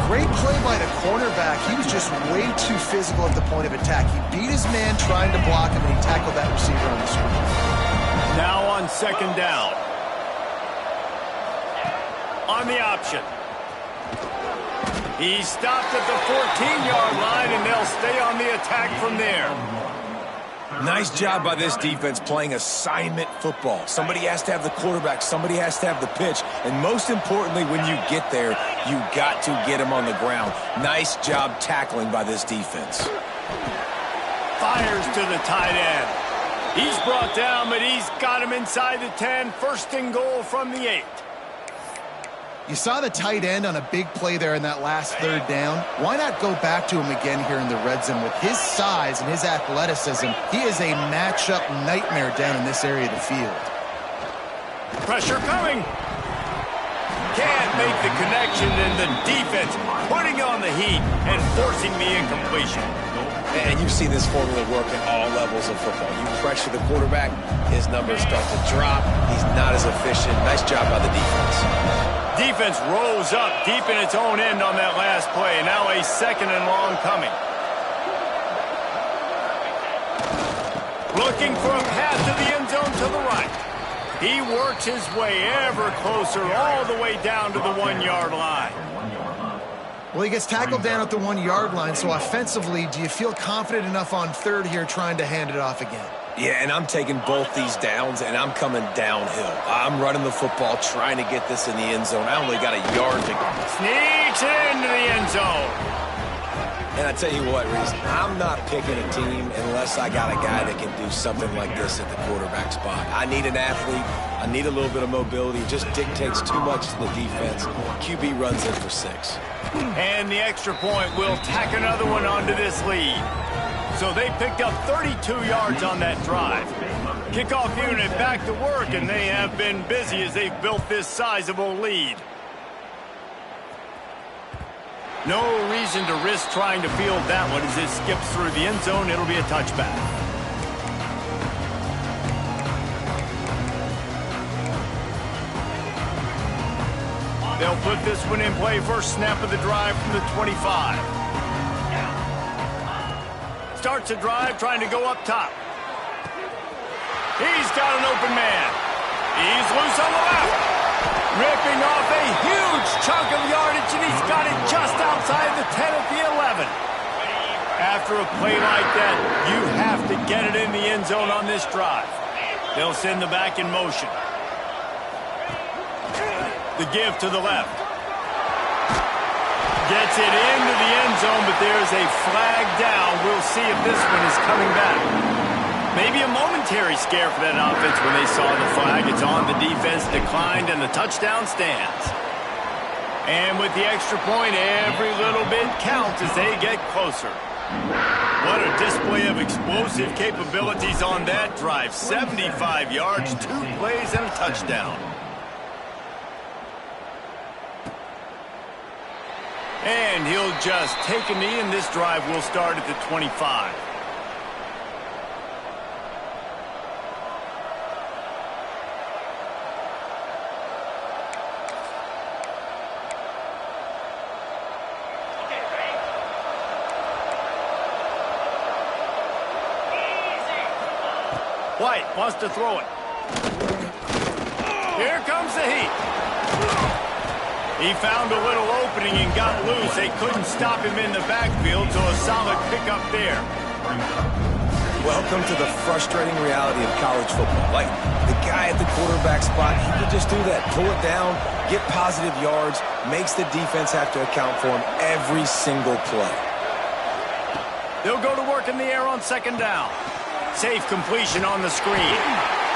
Speaker 2: Great play by the cornerback. He was just way too physical at the point of attack. He beat his man trying to block him, and he tackled that receiver on the screen.
Speaker 1: Now on 2nd down. On the option. He stopped at the 14-yard line, and they'll stay on the attack from there.
Speaker 3: Nice job by this defense playing assignment football. Somebody has to have the quarterback. Somebody has to have the pitch. And most importantly, when you get there, you got to get him on the ground. Nice job tackling by this defense.
Speaker 1: Fires to the tight end. He's brought down, but he's got him inside the 10. 1st and goal from the 8.
Speaker 2: You saw the tight end on a big play there in that last 3rd down. Why not go back to him again here in the red zone? With his size and his athleticism, he is a matchup nightmare down in this area of the field.
Speaker 1: Pressure coming. Can't make the connection, and the defense putting on the heat and forcing the incompletion.
Speaker 3: And you've seen this formula work at all levels of football. You pressure the quarterback, his numbers start to drop. He's not as efficient. Nice job by the defense.
Speaker 1: Defense rose up deep in its own end on that last play. Now a 2nd and long coming. Looking for a path to the end zone to the right. He works his way ever closer all the way down to the 1-yard line.
Speaker 2: Well, he gets tackled down at the 1-yard line, so offensively, do you feel confident enough on third here trying to hand it off again?
Speaker 3: Yeah, and I'm taking both these downs, and I'm coming downhill. I'm running the football, trying to get this in the end zone. I only got a yard to go.
Speaker 1: Sneaks into the end zone.
Speaker 3: And I tell you what, Reese, I'm not picking a team unless I got a guy that can do something like this at the quarterback spot. I need an athlete. I need a little bit of mobility. It just dictates too much to the defense. QB runs in for 6.
Speaker 1: And the extra point will tack another one onto this lead. So they picked up 32 yards on that drive. Kickoff unit back to work, and they have been busy as they've built this sizable lead. No reason to risk trying to field that one as it skips through the end zone. It'll be a touchback. They'll put this one in play first snap of the drive from the 25. Starts a drive trying to go up top. He's got an open man. He's loose on the left. Ripping off a huge chunk of yardage, and he's got it just outside the 10 at the 11. After a play like that, you have to get it in the end zone on this drive. They'll send the back in motion. The give to the left. Gets it into the end zone, but there's a flag down. We'll see if this one is coming back. Maybe a momentary scare for that offense when they saw the flag. It's on, the defense declined, and the touchdown stands. And with the extra point, every little bit counts as they get closer. What a display of explosive capabilities on that drive. 75 yards, 2 plays, and a touchdown. And he'll just take a knee, and this drive will start at the 25. White wants to throw it. Here comes the heat. He found a little opening and got loose. They couldn't stop him in the backfield, so a solid pickup there.
Speaker 3: Welcome to the frustrating reality of college football. Like, the guy at the quarterback spot, he could just do that. Pull it down, get positive yards, makes the defense have to account for him every single play.
Speaker 1: They'll go to work in the air on second down. Safe completion on the screen.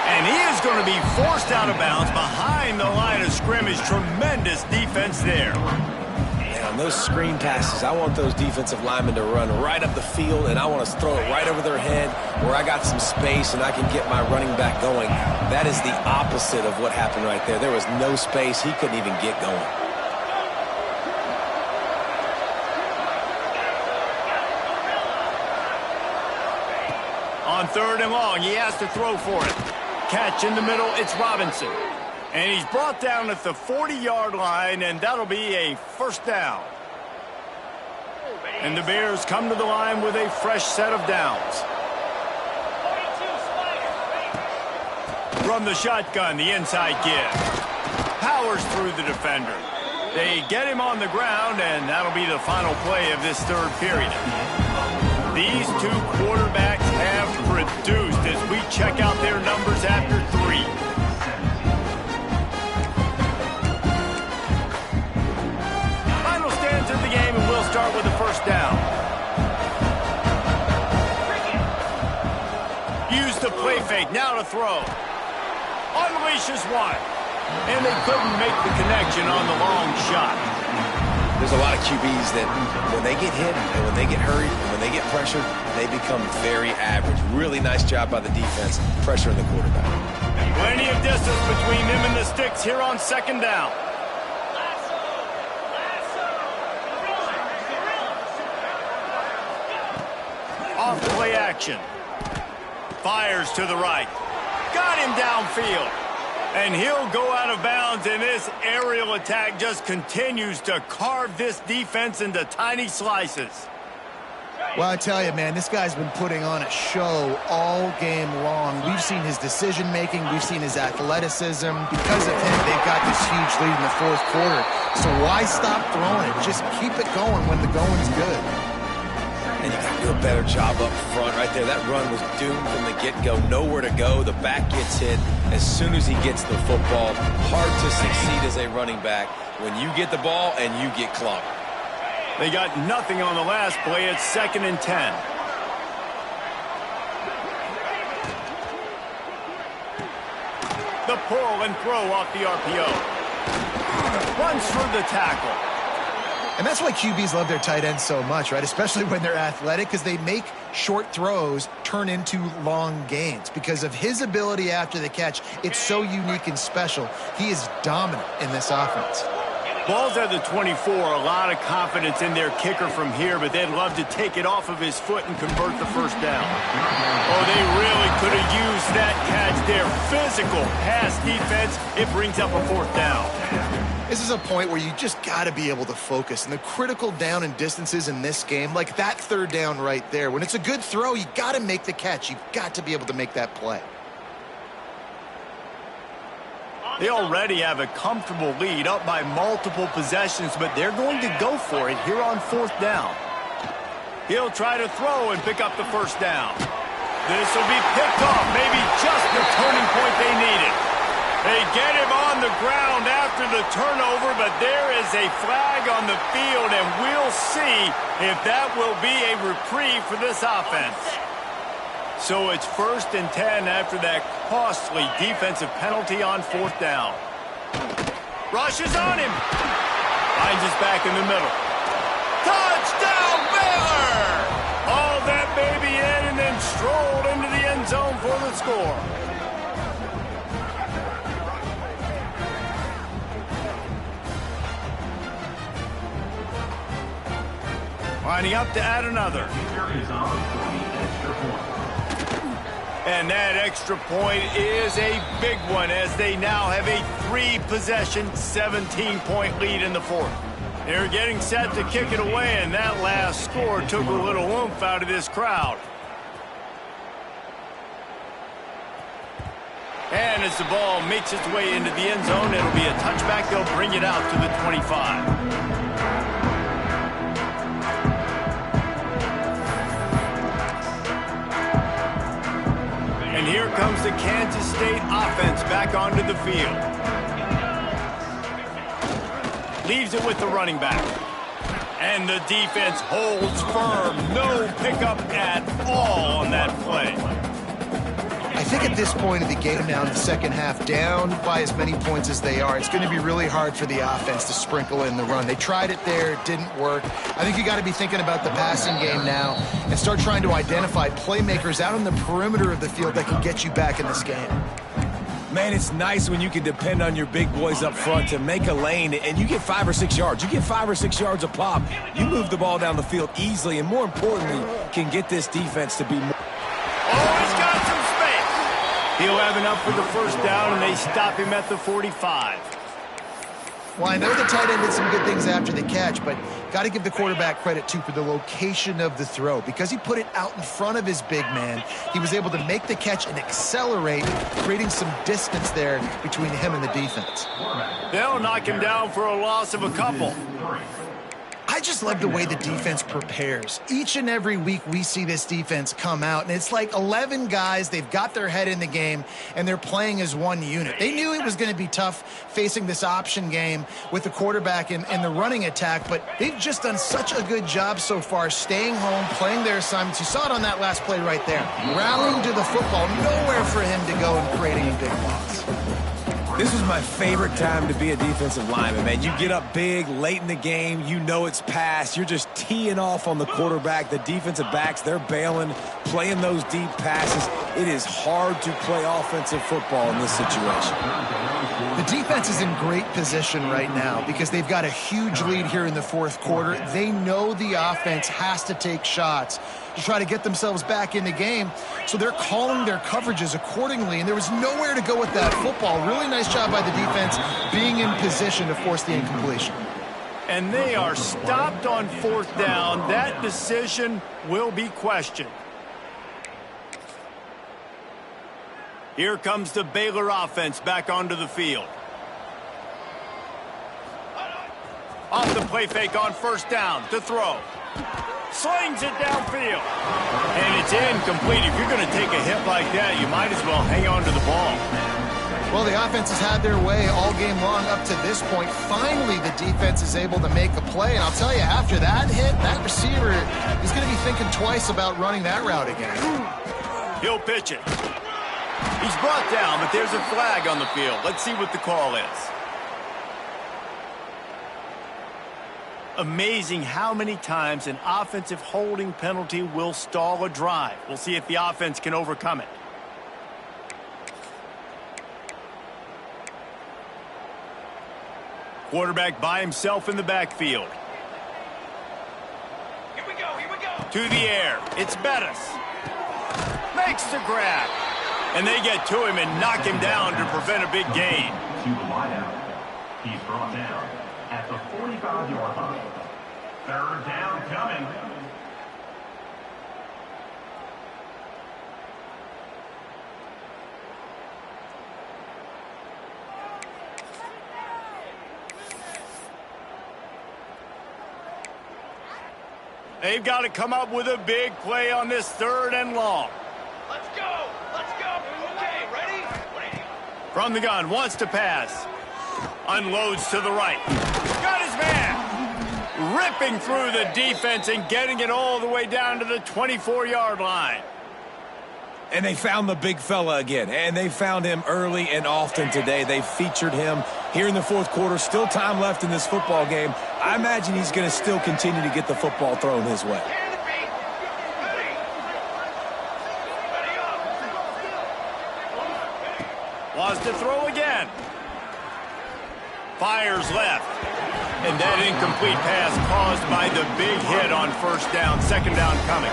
Speaker 1: And he is going to be forced out of bounds behind the line of scrimmage. Tremendous defense there.
Speaker 3: And on those screen passes, I want those defensive linemen to run right up the field, and I want to throw it right over their head where I got some space and I can get my running back going. That is the opposite of what happened right there. There was no space. He couldn't even get going.
Speaker 1: On third and long, he has to throw for it. Catch in the middle, it's Robinson. And he's brought down at the 40-yard line, and that'll be a first down. And the Bears come to the line with a fresh set of downs. From the shotgun, the inside give. Powers through the defender. They get him on the ground, and that'll be the final play of this third period. These two quarterbacks have produced as we check out their numbers after 3. Final stands of the game, and we'll start with the first down. Use the play fake, now to throw. Unleashes one. And they couldn't make the connection on the long shot.
Speaker 3: There's a lot of QBs that when they get hit and when they get hurried and when they get pressured, they become very average. Really nice job by the defense, pressuring the quarterback.
Speaker 1: Plenty of distance between them and the sticks here on second down. Off play action. Fires to the right. Got him downfield. And he'll go out of bounds, and this aerial attack just continues to carve this defense into tiny slices.
Speaker 2: Well, I tell you, man, this guy's been putting on a show all game long. We've seen his decision-making. We've seen his athleticism. Because of him, they've got this huge lead in the fourth quarter. So why stop throwing it? Just keep it going when the going's good.
Speaker 3: And you got to do a better job up front right there. That run was doomed from the get-go. Nowhere to go. The back gets hit as soon as he gets the football. Hard to succeed as a running back when you get the ball and you get clumped.
Speaker 1: They got nothing on the last play. It's 2nd and 10. The pull and throw off the RPO. Runs through the tackle.
Speaker 2: And that's why QBs love their tight ends so much, right? Especially when they're athletic, because they make short throws turn into long gains. Because of his ability after the catch, it's so unique and special. He is dominant in this offense.
Speaker 1: Ball's at the 24. A lot of confidence in their kicker from here, but they'd love to take it off of his foot and convert the first down. Oh, they really could have used that catch there. Physical pass defense. It brings up a 4th down.
Speaker 2: This is a point where you just got to be able to focus. And the critical down and distances in this game, like that 3rd down right there, when it's a good throw, you got to make the catch. You've got to be able to make that play.
Speaker 1: They already have a comfortable lead, up by multiple possessions, but they're going to go for it here on 4th down. He'll try to throw and pick up the first down. This will be picked off, maybe just the turning point they needed. They get him on the ground after the turnover, but there is a flag on the field, and we'll see if that will be a reprieve for this offense. So it's 1st and 10 after that costly defensive penalty on 4th down. Rushes on him. Finds his back in the middle. Touchdown, Baylor! Hauled that baby in and then strolled into the end zone for the score. Lining up to add another. And that extra point is a big one as they now have a 3-possession, 17-point lead in the 4th. They're getting set to kick it away, and that last score took a little oomph out of this crowd. And as the ball makes its way into the end zone, it'll be a touchback. They'll bring it out to the 25. And here comes the Kansas State offense back onto the field. Leaves it with the running back. And the defense holds firm. No pickup at all on that play.
Speaker 2: I think at this point of the game now in the second half, down by as many points as they are, it's going to be really hard for the offense to sprinkle in the run. They tried it there. It didn't work. I think you got to be thinking about the passing game now and start trying to identify playmakers out on the perimeter of the field that can get you back in this game.
Speaker 3: Man, it's nice when you can depend on your big boys up front to make a lane, and you get 5 or 6 yards. You get 5 or 6 yards a pop. You move the ball down the field easily, and more importantly, can get this defense to be more.
Speaker 1: Oh, he's got some space. He'll have enough for the first down, and they stop him at the 45.
Speaker 2: Well, I know the tight end did some good things after the catch, but got to give the quarterback credit, too, for the location of the throw. Because he put it out in front of his big man, he was able to make the catch and accelerate, creating some distance there between him and the defense.
Speaker 1: They'll knock him down for a loss of a couple.
Speaker 2: I just love the way the defense prepares. Each and every week we see this defense come out, and it's like 11 guys. They've got their head in the game, and they're playing as one unit. They knew it was going to be tough facing this option game with the quarterback and the running attack, but they've just done such a good job so far staying home, playing their assignments. You saw it on that last play right there. Rallying to the football, nowhere for him to go and creating a big loss.
Speaker 3: This was my favorite time to be a defensive lineman, man. You get up big, late in the game, you know it's past. You're just teeing off on the quarterback. The defensive backs, they're bailing, playing those deep passes. It is hard to play offensive football in this situation.
Speaker 2: The defense is in great position right now because they've got a huge lead here in the fourth quarter. They know the offense has to take shots to try to get themselves back in the game, so they're calling their coverages accordingly, and there was nowhere to go with that football. Really nice job by the defense being in position to force the incompletion.
Speaker 1: And they are stopped on 4th down. That decision will be questioned. Here comes the Baylor offense back onto the field. Off the play fake on 1st down to throw. Slings it downfield. And it's incomplete. If you're going to take a hit like that, you might as well hang on to the ball.
Speaker 2: Well, the offense has had their way all game long up to this point. Finally, the defense is able to make a play. And I'll tell you, after that hit, that receiver is going to be thinking twice about running that route again.
Speaker 1: He'll pitch it. He's brought down, but there's a flag on the field. Let's see what the call is. Amazing how many times an offensive holding penalty will stall a drive. We'll see if the offense can overcome it. Quarterback by himself in the backfield.
Speaker 5: Here we go.
Speaker 1: To the air. It's Bettis. Makes the grab. And they get to him and knock him down to prevent a big gain.
Speaker 4: To the wideout. He's brought down at the 45-yard line. 3rd down coming.
Speaker 1: They've got to come up with a big play on this 3rd and long.
Speaker 5: Let's go. Okay, ready?
Speaker 1: From the gun, wants to pass. Unloads to the right. Got his man. Ripping through the defense and getting it all the way down to the 24-yard line.
Speaker 3: And they found the big fella again, and they found him early and often today. They featured him here in the 4th quarter. Still time left in this football game. I imagine he's going to still continue to get the football thrown his way.
Speaker 1: Wants to throw again. Fires left. And that incomplete pass caused by the big hit on 1st down. 2nd down coming.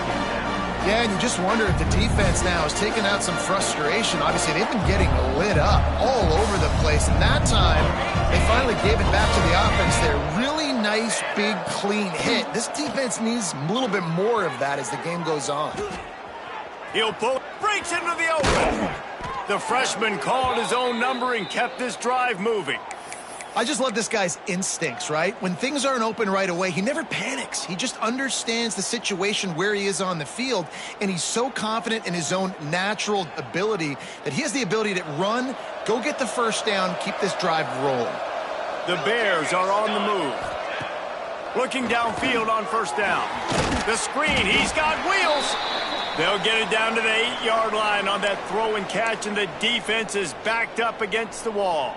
Speaker 2: Yeah, and you just wonder if the defense now is taking out some frustration. Obviously, they've been getting lit up all over the place. And that time, they finally gave it back to the offense there. Really nice, big, clean hit. This defense needs a little bit more of that as the game goes on.
Speaker 1: He'll pull. Breaks into the open. The freshman called his own number and kept this drive moving.
Speaker 2: I just love this guy's instincts, right? When things aren't open right away, he never panics. He just understands the situation where he is on the field, and he's so confident in his own natural ability that he has the ability to run, go get the 1st down, keep this drive rolling.
Speaker 1: The Bears are on the move. Looking downfield on 1st down. The screen, he's got wheels. They'll get it down to the 8-yard line on that throw and catch, and the defense is backed up against the wall.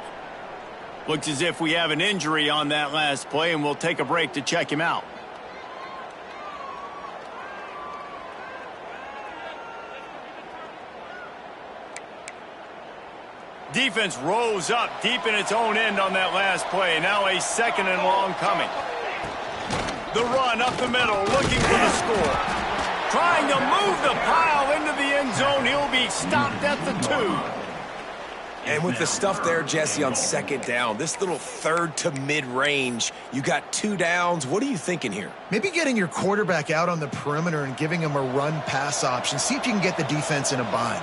Speaker 1: Looks as if we have an injury on that last play, and we'll take a break to check him out. Defense rose up deep in its own end on that last play. Now a 2nd and long coming. The run up the middle, looking for the score. Trying to move the pile into the end zone. He'll be stopped at the 2.
Speaker 3: And with the stuff there, Jesse, on 2nd down, this little 3rd to mid-range, you got 2 downs. What are you thinking here?
Speaker 2: Maybe getting your quarterback out on the perimeter and giving him a run-pass option. See if you can get the defense in a bind.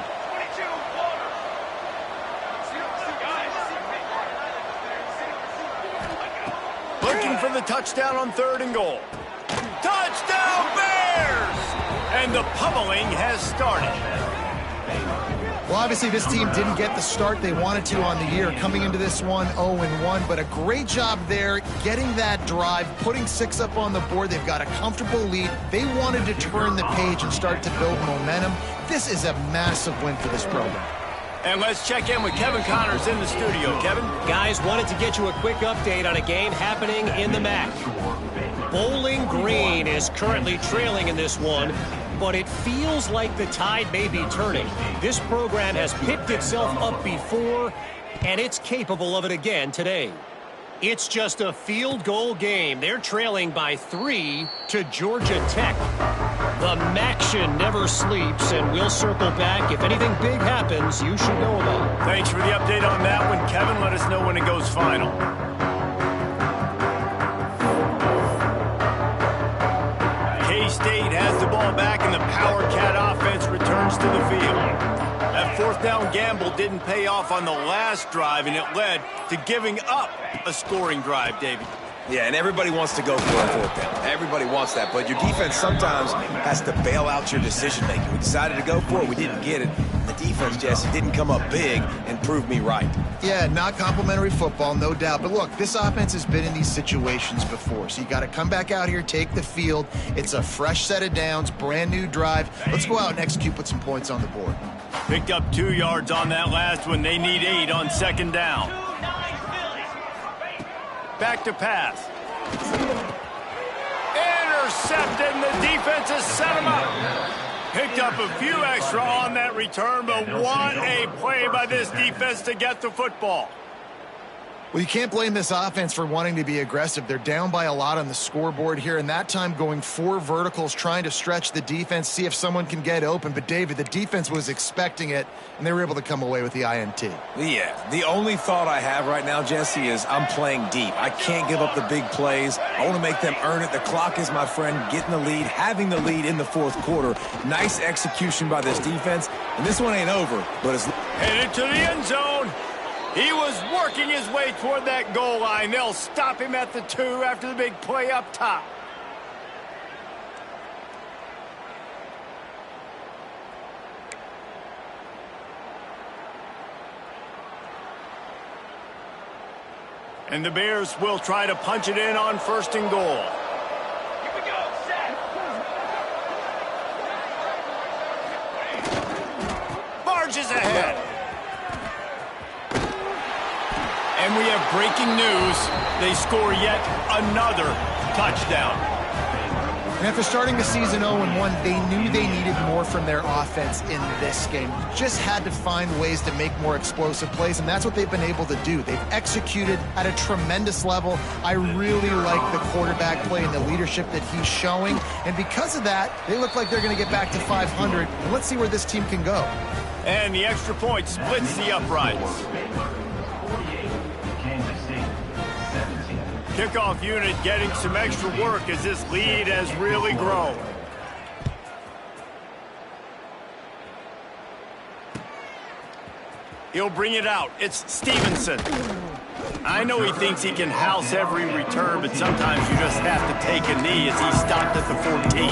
Speaker 1: Looking for the touchdown on 3rd and goal. Touchdown, Bears! And the pummeling has started.
Speaker 2: Well, obviously, this team didn't get the start they wanted to on the year, coming into this one 0-1, but a great job there getting that drive, putting 6 up on the board. They've got a comfortable lead. They wanted to turn the page and start to build momentum. This is a massive win for this program.
Speaker 1: And let's check in with Kevin Connors in the studio. Kevin?
Speaker 6: Guys, wanted to get you a quick update on a game happening in the MAC. Bowling Green is currently trailing in this one, but it feels like the tide may be turning. This program has picked itself up before, and it's capable of it again today. It's just a field goal game. They're trailing by 3 to Georgia Tech. The MACtion never sleeps, and we'll circle back. If anything big happens, you should know about it.
Speaker 1: Thanks for the update on that one, Kevin. Let us know when it goes final. to the field. That fourth down gamble didn't pay off on the last drive, and it led to giving up a scoring drive, Davey.
Speaker 3: Yeah, and everybody wants to go for a fourth down. Everybody wants that, but your defense sometimes has to bail out your decision-making. We decided to go for it. We didn't get it. The defense, Jesse, didn't come up big and prove me right.
Speaker 2: Yeah, not complimentary football, no doubt. But look, this offense has been in these situations before, so you got to come back out here, take the field. It's a fresh set of downs, brand new drive. Let's go out and execute, put some points on the board.
Speaker 1: Picked up 2 yards on that last one. They need 8 on second down. Back to pass. Intercepted, and the defense has set him up. Picked up a few extra on that return, but what a play by this defense to get the football.
Speaker 2: Well, you can't blame this offense for wanting to be aggressive. They're down by a lot on the scoreboard here, and that time going 4 verticals, trying to stretch the defense, see if someone can get open. But, David, the defense was expecting it, and they were able to come away with the INT.
Speaker 3: Yeah, the only thought I have right now, Jesse, is I'm playing deep. I can't give up the big plays. I want to make them earn it. The clock is my friend, getting the lead, having the lead in the fourth quarter. Nice execution by this defense, and this one ain't over, but it's
Speaker 1: headed to the end zone. He was working his way toward that goal line. They'll stop him at the 2 after the big play up top. And the Bears will try to punch it in on 1st and goal.
Speaker 5: Here we go, set.
Speaker 1: Barges ahead. And we have breaking news. They score yet another touchdown.
Speaker 2: And after starting the season 0-1, they knew they needed more from their offense in this game. Just had to find ways to make more explosive plays, and that's what they've been able to do. They've executed at a tremendous level. I really like the quarterback play and the leadership that he's showing. And because of that, they look like they're going to get back to 500. And let's see where this team can go.
Speaker 1: And the extra point splits the uprights. Kickoff unit getting some extra work as this lead has really grown. He'll bring it out. It's Stevenson. I know he thinks he can house every return, but sometimes you just have to take a knee as he stopped at the 14.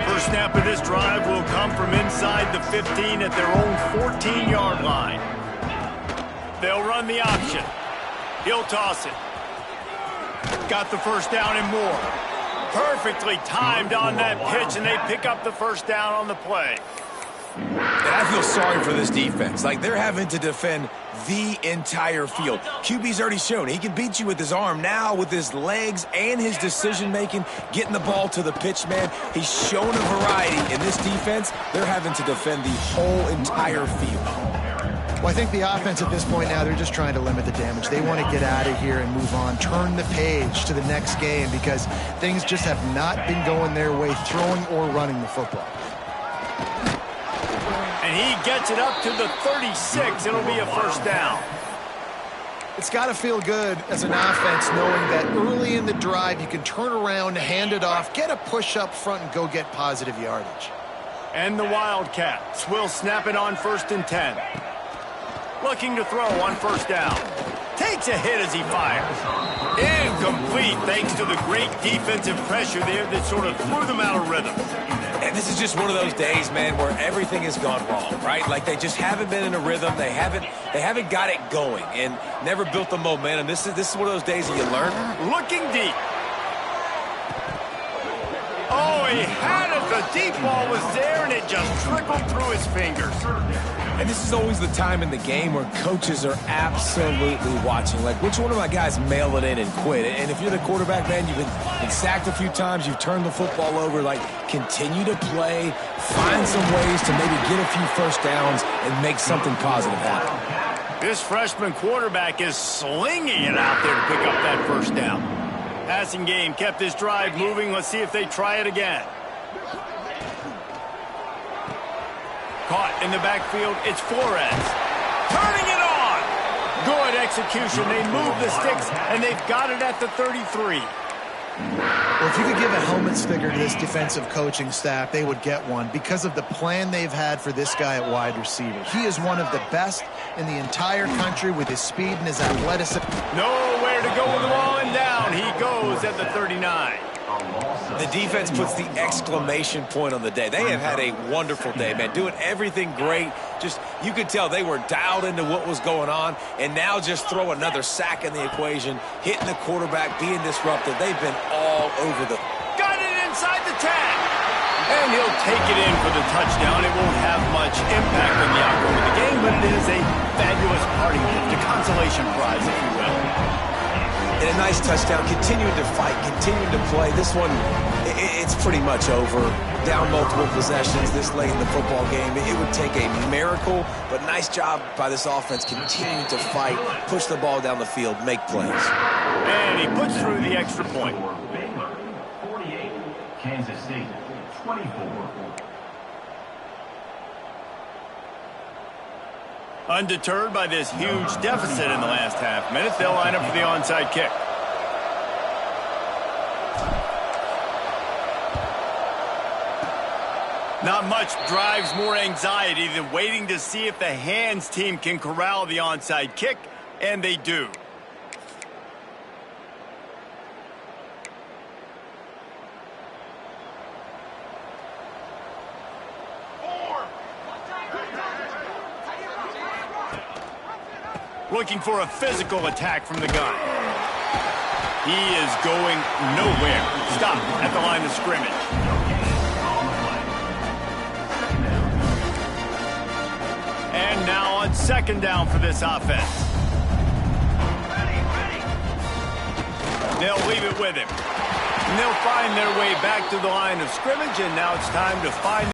Speaker 1: First snap of this drive will come from inside the 15 at their own 14-yard line. They'll run the option. He'll toss it. Got the first down and more. Perfectly timed on that pitch, and they pick up the first down on the play.
Speaker 3: And I feel sorry for this defense. Like, they're having to defend the entire field. QB's already shown he can beat you with his arm. Now, with his legs and his decision-making, getting the ball to the pitch, man, he's shown a variety. In this defense, they're having to defend the whole entire field.
Speaker 2: Well, I think the offense at this point now, they're just trying to limit the damage. They want to get out of here and move on, turn the page to the next game because things just have not been going their way, throwing or running the football.
Speaker 1: And he gets it up to the 36. It'll be a first down.
Speaker 2: It's got to feel good as an offense knowing that early in the drive you can turn around, hand it off, get a push up front, and go get positive yardage.
Speaker 1: And the Wildcats will snap it on 1st and 10. Looking to throw on 1st down. Takes a hit as he fires. Incomplete thanks to the great defensive pressure there that sort of threw them out of rhythm.
Speaker 3: And this is just one of those days, man, where everything has gone wrong, right? Like, they just haven't been in a rhythm. They haven't got it going and never built the momentum. This is one of those days that you learn.
Speaker 1: Looking deep. Oh, he had it. The deep ball was there, and it just trickled through his fingers.
Speaker 3: And this is always the time in the game where coaches are absolutely watching. Like, which one of my guys mail it in and quit? And if you're the quarterback, man, you've been sacked a few times, you've turned the football over. Like, continue to play, find some ways to maybe get a few first downs and make something positive happen.
Speaker 1: This freshman quarterback is slinging it out there to pick up that first down. Passing game kept this drive moving. Let's see if they try it again. Caught in the backfield, it's Flores. Turning it on! Good execution. They move the sticks, and they've got it at the 33.
Speaker 2: Well, if you could give a helmet sticker to this defensive coaching staff, they would get one because of the plan they've had for this guy at wide receiver. He is one of the best in the entire country with his speed and his athleticism.
Speaker 1: Nowhere to go with the ball, and down he goes at the 39.
Speaker 3: The defense puts the exclamation point on the day. They have had a wonderful day, man, doing everything great. Just, you could tell they were dialed into what was going on, and now just throw another sack in the equation, hitting the quarterback, being disruptive. They've been all over the...
Speaker 1: Got it inside the 10. And he'll take it in for the touchdown. It won't have much impact on the outcome of the game, but it is a fabulous parting gift, a consolation prize, if you will.
Speaker 3: And a nice touchdown, continuing to fight, continuing to play. This one, it's pretty much over. Down multiple possessions this late in the football game. It would take a miracle, but nice job by this offense continuing to fight, push the ball down the field, make plays.
Speaker 1: And he puts through the extra point.
Speaker 4: Baylor, 48. Kansas State, 24.
Speaker 1: Undeterred by this huge deficit in the last half minute, they'll line up for the onside kick. Not much drives more anxiety than waiting to see if the hands team can corral the onside kick, and they do. Looking for a physical attack from the gun. He is going nowhere. Stop at the line of scrimmage. And now on second down for this offense. They'll leave it with him. And they'll find their way back to the line of scrimmage, and now it's time to find